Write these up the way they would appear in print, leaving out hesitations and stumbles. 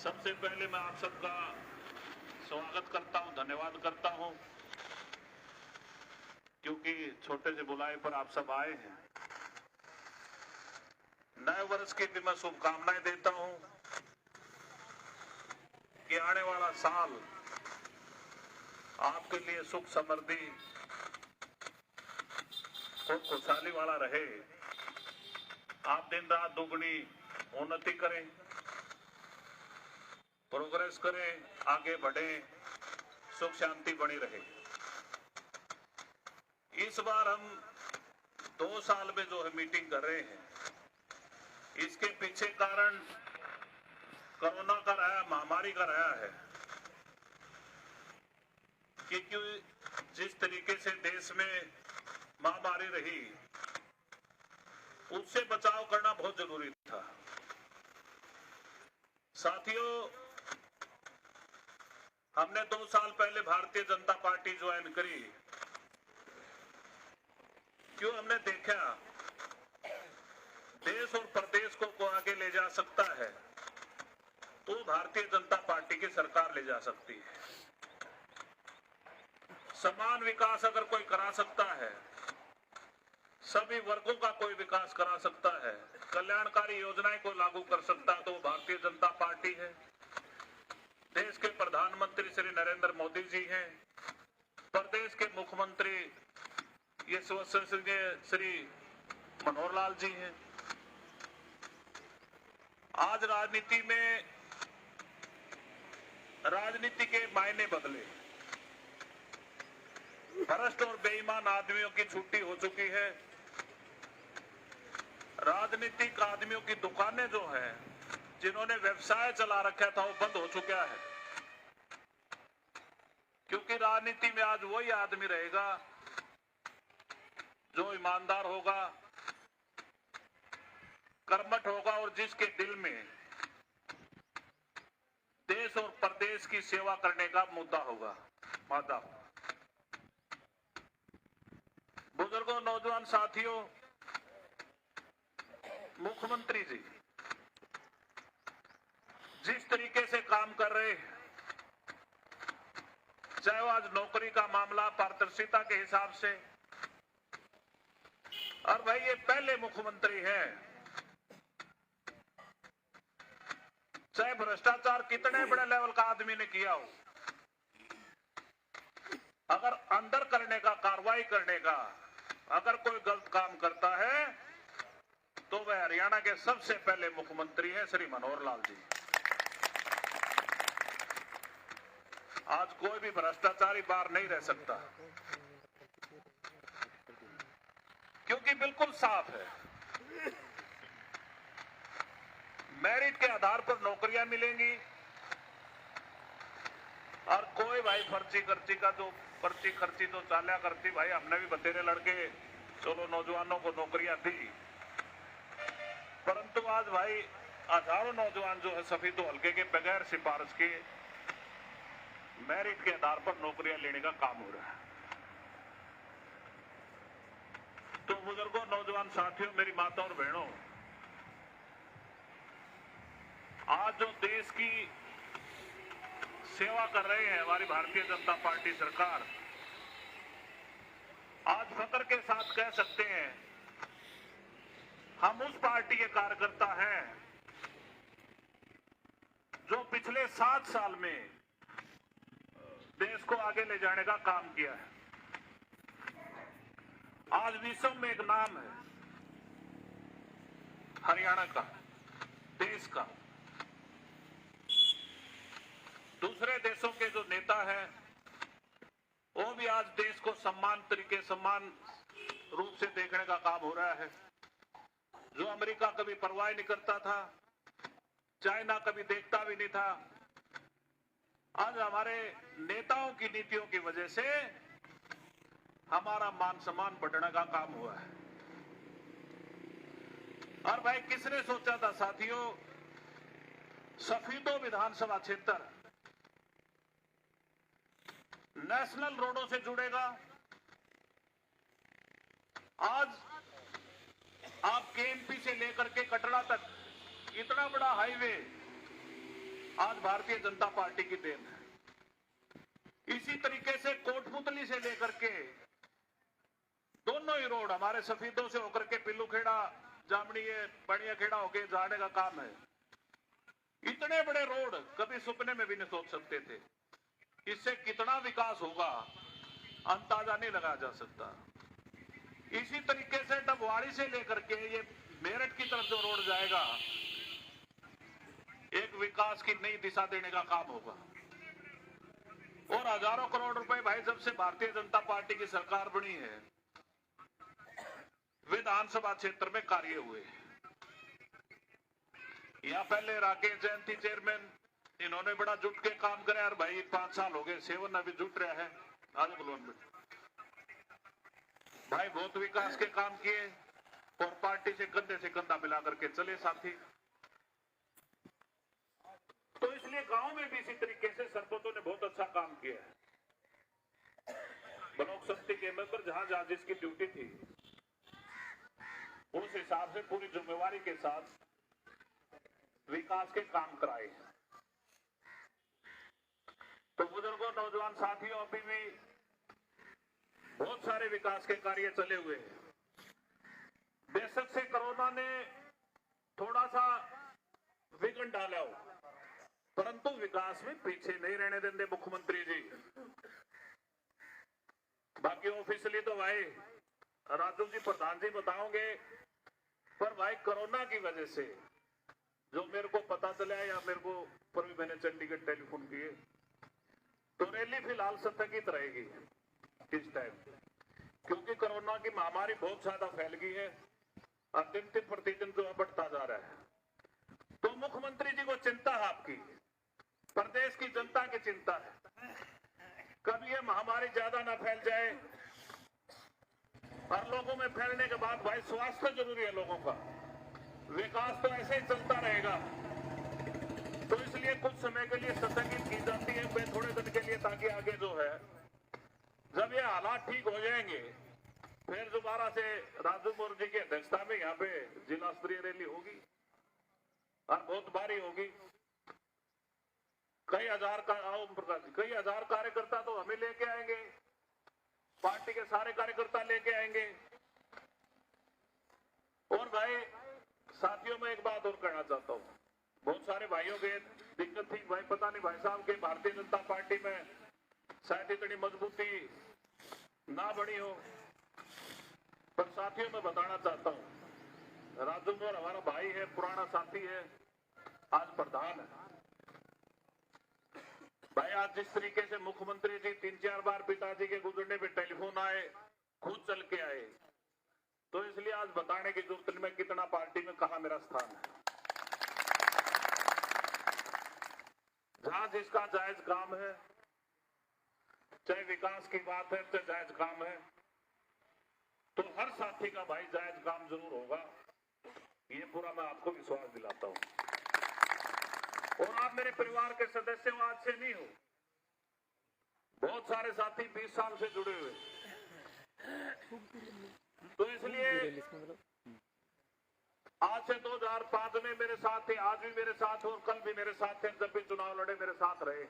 सबसे पहले मैं आप सबका स्वागत करता हूं, धन्यवाद करता हूं, क्योंकि छोटे से बुलाए पर आप सब आए हैं। नए वर्ष की भी मैं शुभकामनाएं देता हूं कि आने वाला साल आपके लिए सुख समृद्धि और खुशहाली वाला रहे। आप दिन रात दुगनी उन्नति करें, प्रोग्रेस करें, आगे बढ़ें, सुख शांति बनी रहे। इस बार हम 2 साल में जो है मीटिंग कर रहे हैं, इसके पीछे कारण कोरोना का रहा, महामारी का रहा है। क्योंकि जिस तरीके से देश में महामारी रही, उससे बचाव करना बहुत जरूरी था। साथियों, हमने 2 साल पहले भारतीय जनता पार्टी ज्वाइन करी। क्यों? हमने देखा देश और प्रदेश को आगे ले जा सकता है तो भारतीय जनता पार्टी की सरकार ले जा सकती है। समान विकास अगर कोई करा सकता है, सभी वर्गों का कोई विकास करा सकता है, कल्याणकारी योजनाएं को लागू कर सकता है, तो भारतीय जनता पार्टी है। देश के प्रधानमंत्री श्री नरेंद्र मोदी जी हैं, प्रदेश के मुख्यमंत्री श्री मनोहर लाल जी हैं। आज राजनीति के मायने बदले। भ्रष्ट और बेईमान आदमियों की छुट्टी हो चुकी है। राजनीतिक आदमियों की दुकानें जो है, जिन्होंने व्यवसाय चला रखा था, वो बंद हो चुका है। क्योंकि राजनीति में आज वही आदमी रहेगा जो ईमानदार होगा, कर्मठ होगा और जिसके दिल में देश और प्रदेश की सेवा करने का मुद्दा होगा, मादा। बुजुर्गों, नौजवान साथियों, मुख्यमंत्री जी जिस तरीके से काम कर रहे हैं, चाहे वो आज नौकरी का मामला, पारदर्शिता के हिसाब से, और भाई ये पहले मुख्यमंत्री हैं, चाहे भ्रष्टाचार कितने बड़े लेवल का आदमी ने किया हो, अगर अंदर करने का, कार्रवाई करने का अगर कोई गलत काम करता है तो वह हरियाणा के सबसे पहले मुख्यमंत्री हैं श्री मनोहर लाल जी। आज कोई भी भ्रष्टाचारी बाहर नहीं रह सकता, क्योंकि बिल्कुल साफ है, मेरिट के आधार पर नौकरियां मिलेंगी। और कोई भाई पर्ची खर्ची का जो पर्ची खर्ची तो चाल्या करती, भाई हमने भी बतेरे लड़के चलो नौजवानों को नौकरियां दी, परंतु आज भाई हजारों नौजवान जो है सफेदो हल्के के बगैर सिफारिश के मेरिट के आधार पर नौकरियां लेने का काम हो रहा है। तो बुजुर्गों, नौजवान साथियों, मेरी माता और बहनों, आज जो देश की सेवा कर रहे हैं हमारी भारतीय जनता पार्टी सरकार, आज फख्र के साथ कह सकते हैं हम उस पार्टी के कार्यकर्ता हैं जो पिछले 7 साल में देश को आगे ले जाने का काम किया है। आज विश्व में एक नाम है हरियाणा का, देश का। दूसरे देशों के जो नेता हैं वो भी आज देश को समान रूप से देखने का काम हो रहा है। जो अमेरिका कभी परवाह नहीं करता था, चाइना कभी देखता भी नहीं था, आज हमारे नेताओं की नीतियों की वजह से हमारा मान सम्मान बढ़ने का काम हुआ है। और भाई किसने सोचा था साथियों, सफीदो विधानसभा क्षेत्र नेशनल रोडों से जुड़ेगा। आज आप केएमपी से लेकर के कटरा तक इतना बड़ा हाईवे आज भारतीय जनता पार्टी की देन है। इसी तरीके से कोटपुतली से लेकर के दोनों ही रोड हमारे सफीदों से होकर के पिल्लूखेड़ा, जामड़िए, बढ़िया खेड़ा होके जाने का काम है। इतने बड़े रोड कभी सपने में भी नहीं सोच सकते थे। इससे कितना विकास होगा अंदाजा नहीं लगाया जा सकता। इसी तरीके से डबवाड़ी से लेकर के ये मेरठ की तरफ जो रोड जाएगा, एक विकास की नई दिशा देने का काम होगा। और हजारों करोड़ रुपए भाई जब से भारतीय जनता पार्टी की सरकार बनी है, विधानसभा क्षेत्र में कार्य हुए। यहाँ पहले राकेश जैन थी चेयरमैन, इन्होंने बड़ा जुट के काम करे यार भाई। 5 साल हो गए, सेवन अभी जुट रहा है। आगे बोलो भाई, बहुत विकास के काम किए और पार्टी से कंधे से कंधा मिला करके चले साथी। तो इसलिए गांव में भी इसी तरीके से सरपंचों ने बहुत अच्छा काम किया है। ब्लॉक समिति के मेंबर जहां जहां जिसकी ड्यूटी थी, उस हिसाब से पूरी जिम्मेवारी के साथ विकास के काम कराए। तो बुजुर्गों, नौजवान साथियों, अभी भी बहुत सारे विकास के कार्य चले हुए हैं। बेशक से कोरोना ने थोड़ा सा विघ्न डाला हो, परंतु विकास में पीछे नहीं रहने देंगे मुख्यमंत्री जी। बाकी ऑफिशियली तो भाई राजू जी, प्रधान जी बताओगे, पर भाई कोरोना की वजह से जो मेरे को पता चला या मेरे को पर भी मैंने चंडीगढ़ टेलीफोन किए, तो रैली फिलहाल स्थगित रहेगी इस टाइम, क्योंकि कोरोना की महामारी बहुत ज्यादा फैल गई है और दिन दिन प्रतिदिन जो बढ़ता जा रहा है। तो मुख्यमंत्री जी को चिंता है, आपकी प्रदेश की जनता की चिंता है, कभी ये महामारी ज्यादा ना फैल जाए। और लोगों में फैलने के बाद भाई स्वास्थ्य जरूरी है लोगों का, विकास तो ऐसे ही चलता रहेगा। तो इसलिए कुछ समय के लिए स्थगित की जाती है थोड़े दिन के लिए, ताकि आगे जो है जब ये हालात ठीक हो जाएंगे, फिर दोबारा से राजू मोर जी की अध्यक्षता में यहाँ पे जिला स्तरीय रैली होगी और बहुत भारी होगी। कई हजार कार्यकर्ता तो हमें लेके आएंगे, पार्टी के सारे कार्यकर्ता लेके आएंगे। और भाई साथियों, मैं एक बात और कहना चाहता हूँ, बहुत सारे भाइयों के दिक्कत थी भाई, पता नहीं भाई साहब के भारतीय जनता पार्टी में शायद इतनी मजबूती ना बनी हो, पर साथियों मैं बताना चाहता हूँ, राजू मोर हमारा भाई है, पुराना साथी है, आज प्रधान है भाई। आज जिस तरीके से मुख्यमंत्री जी 3-4 बार पिताजी के गुजरने पे टेलीफोन आए, खुद चल के आए, तो इसलिए आज बताने की जरूरत नहीं मैं कितना पार्टी में कहा मेरा स्थान है। जहां जिसका जायज काम है, चाहे विकास की बात है, चाहे जायज काम है, तो हर साथी का भाई जायज काम जरूर होगा, ये पूरा मैं आपको विश्वास दिलाता हूं। और आप मेरे परिवार के सदस्य हो, आज से नहीं हो, बहुत सारे साथी 20 साल से जुड़े हुए, तो इसलिए आज से 2005 में मेरे साथ थे, आज भी मेरे साथ और कल भी मेरे साथ थे, जब भी चुनाव लड़े मेरे साथ रहे,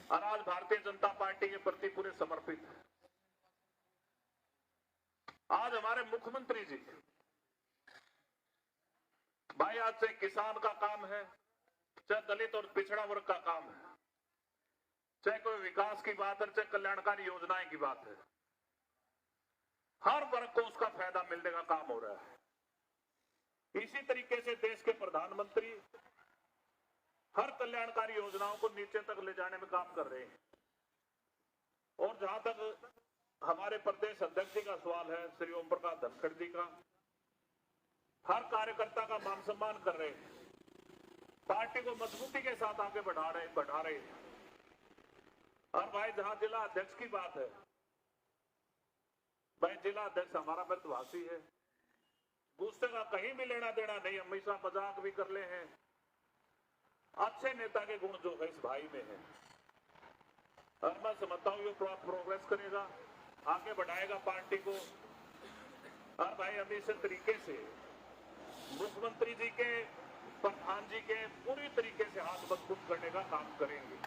और आज भारतीय जनता पार्टी के प्रति पूरे समर्पित है। आज हमारे मुख्यमंत्री जी भाई, आज से किसान का काम है, चाहे दलित और पिछड़ा वर्ग का काम है, चाहे कोई विकास की बात है, चाहे कल्याणकारी योजनाएं की बात है, हर वर्ग को उसका फायदा मिलने का काम हो रहा है। इसी तरीके से देश के प्रधानमंत्री हर कल्याणकारी योजनाओं को नीचे तक ले जाने में काम कर रहे हैं। और जहां तक हमारे प्रदेश अध्यक्ष जी का सवाल है, श्री ओम प्रकाश धनखड़ जी का, हर कार्यकर्ता का मान सम्मान कर रहे हैं, पार्टी को मजबूती के साथ आगे बढ़ा रहे हैं। और भाई जहां जिला अध्यक्ष की बात है, भाई जिला अध्यक्ष हमारा मृतभाषी है, गुस्से का कहीं भी लेना देना नहीं, हमेशा मजाक भी कर ले हैं। अच्छे नेता के गुण जो है इस भाई में है, और मैं समझता हूं ये प्रोग्रेस करेगा, आगे बढ़ाएगा पार्टी को। और भाई अभी इस तरीके से मुख्यमंत्री जी के प्रधान जी के पूरी तरीके से हाथ मजबूत करने का काम करेंगे।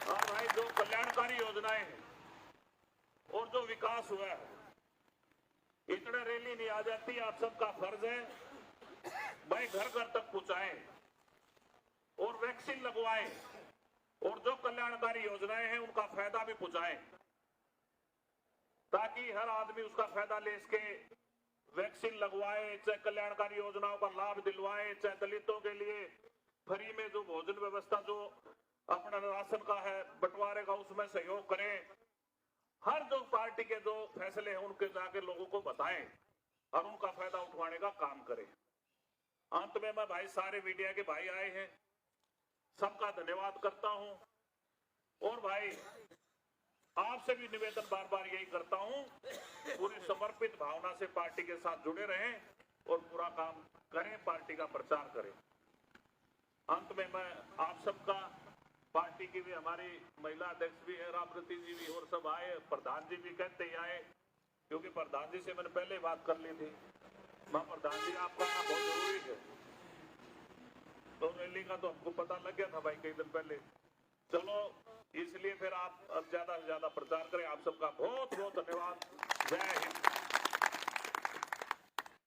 और भाई जो कल्याणकारी योजनाएं हैं और जो विकास हुआ है, इतना रैली नहीं आ जाती, आप सबका फर्ज है भाई घर घर तक पहुंचाएं और वैक्सीन लगवाएं और जो कल्याणकारी योजनाएं हैं उनका फायदा भी पहुंचाएं, ताकि हर आदमी उसका फायदा ले सके, वैक्सीन लगवाए, चाहे कल्याणकारी योजनाओं का लाभ दिलवाए, चाहे दलितों के लिए फ्री में जो भोजन व्यवस्था जो अपना राशन का है बंटवारे का उसमें सहयोग करें। हर जो पार्टी के जो फैसले हैं उनके जाके लोगों को बताएं और उनका फायदा उठवाने का काम करें। अंत में मैं भाई सारे मीडिया के भाई आए हैं, सबका धन्यवाद करता हूं और भाई आपसे भी निवेदन बार बार यही करता हूं, पूरी समर्पित भावना से पार्टी के साथ जुड़े रहें और पूरा काम करें, पार्टी का प्रचार करें। अंत में मैं आप सबका, पार्टी की भी हमारी महिला अध्यक्ष भी है रामरती जी भी और सब आए, प्रधान जी भी कहते ही आए, क्योंकि प्रधान जी से मैंने पहले बात कर ली थी। मैं प्रधान जी आपका आना बहुत जरूरी है, तो रैली का तो हमको पता लग गया था भाई कई दिन पहले। चलो इसलिए फिर आप अब ज्यादा से ज्यादा प्रचार करें। आप सबका बहुत बहुत धन्यवाद। जय